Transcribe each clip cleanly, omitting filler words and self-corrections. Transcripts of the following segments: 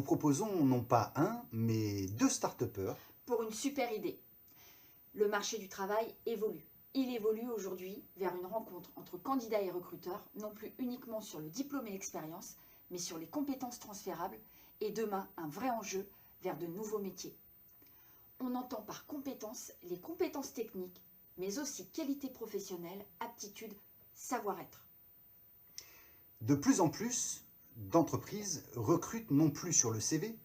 vous proposons non pas un, mais deux start-upers. Pour une super idée. Le marché du travail évolue. Il évolue aujourd'hui vers une rencontre entre candidats et recruteurs, non plus uniquement sur le diplôme et l'expérience, mais sur les compétences transférables et demain un vrai enjeu vers de nouveaux métiers. On entend par compétences les compétences techniques, mais aussi qualité professionnelle, aptitude, savoir-être. De plus en plus d'entreprises recrutent non plus sur le CV,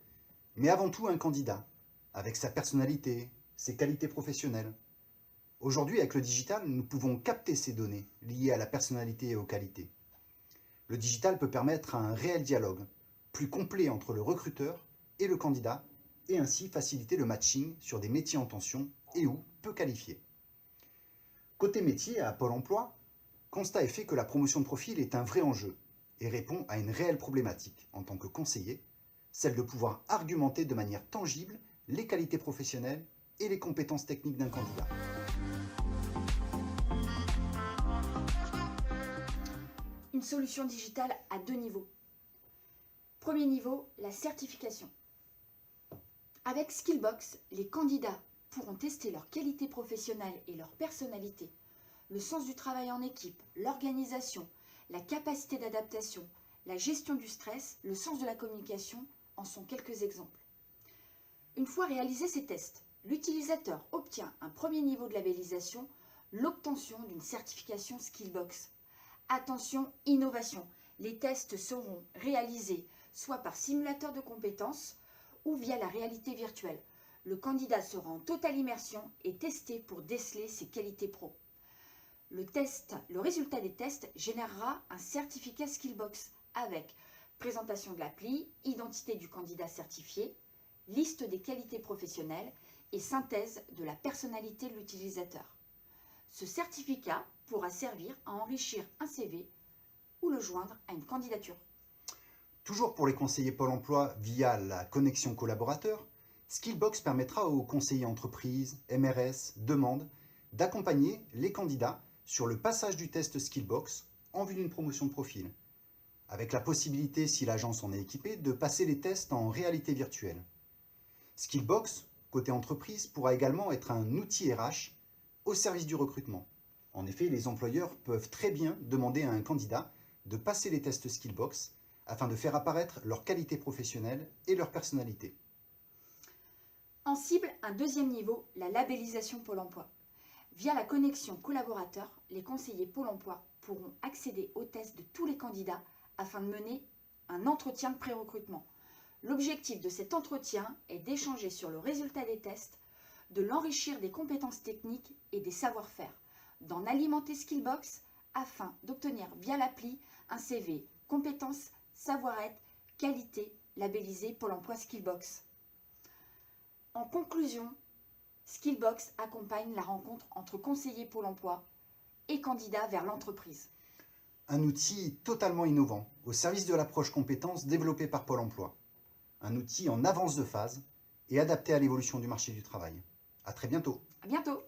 mais avant tout un candidat, avec sa personnalité, ses qualités professionnelles. Aujourd'hui, avec le digital, nous pouvons capter ces données liées à la personnalité et aux qualités. Le digital peut permettre un réel dialogue, plus complet entre le recruteur et le candidat, et ainsi faciliter le matching sur des métiers en tension et ou peu qualifiés. Côté métier, à Pôle emploi, constat est fait que la promotion de profil est un vrai enjeu et répond à une réelle problématique en tant que conseiller, celle de pouvoir argumenter de manière tangible les qualités professionnelles et les compétences techniques d'un candidat. Une solution digitale à deux niveaux. Premier niveau, la certification. Avec Skillbox, les candidats pourront tester leur qualité professionnelle et leur personnalité, le sens du travail en équipe, l'organisation, la capacité d'adaptation, la gestion du stress, le sens de la communication en sont quelques exemples. Une fois réalisés ces tests, l'utilisateur obtient un premier niveau de labellisation, l'obtention d'une certification Skillbox. Attention, innovation, les tests seront réalisés soit par simulateur de compétences ou via la réalité virtuelle. Le candidat sera en totale immersion et testé pour déceler ses qualités pro. Le résultat des tests générera un certificat Skillbox avec présentation de l'appli, identité du candidat certifié, liste des qualités professionnelles et synthèse de la personnalité de l'utilisateur. Ce certificat pourra servir à enrichir un CV ou le joindre à une candidature. Toujours pour les conseillers Pôle emploi via la connexion collaborateur, Skillbox permettra aux conseillers entreprises, MRS, demandes d'accompagner les candidats sur le passage du test Skillbox en vue d'une promotion de profil, avec la possibilité, si l'agence en est équipée, de passer les tests en réalité virtuelle. Skillbox, côté entreprise, pourra également être un outil RH au service du recrutement. En effet, les employeurs peuvent très bien demander à un candidat de passer les tests Skillbox afin de faire apparaître leur qualité professionnelle et leur personnalité. En cible, un deuxième niveau, la labellisation Pôle emploi. Via la connexion collaborateur, les conseillers Pôle emploi pourront accéder aux tests de tous les candidats afin de mener un entretien de pré-recrutement. L'objectif de cet entretien est d'échanger sur le résultat des tests, de l'enrichir des compétences techniques et des savoir-faire, d'en alimenter Skillbox afin d'obtenir via l'appli un CV compétences, savoir-être, qualité labellisé Pôle emploi Skillbox. En conclusion, Skillbox accompagne la rencontre entre conseillers Pôle emploi et candidats vers l'entreprise. Un outil totalement innovant au service de l'approche compétences développée par Pôle emploi. Un outil en avance de phase et adapté à l'évolution du marché du travail. À très bientôt. À bientôt.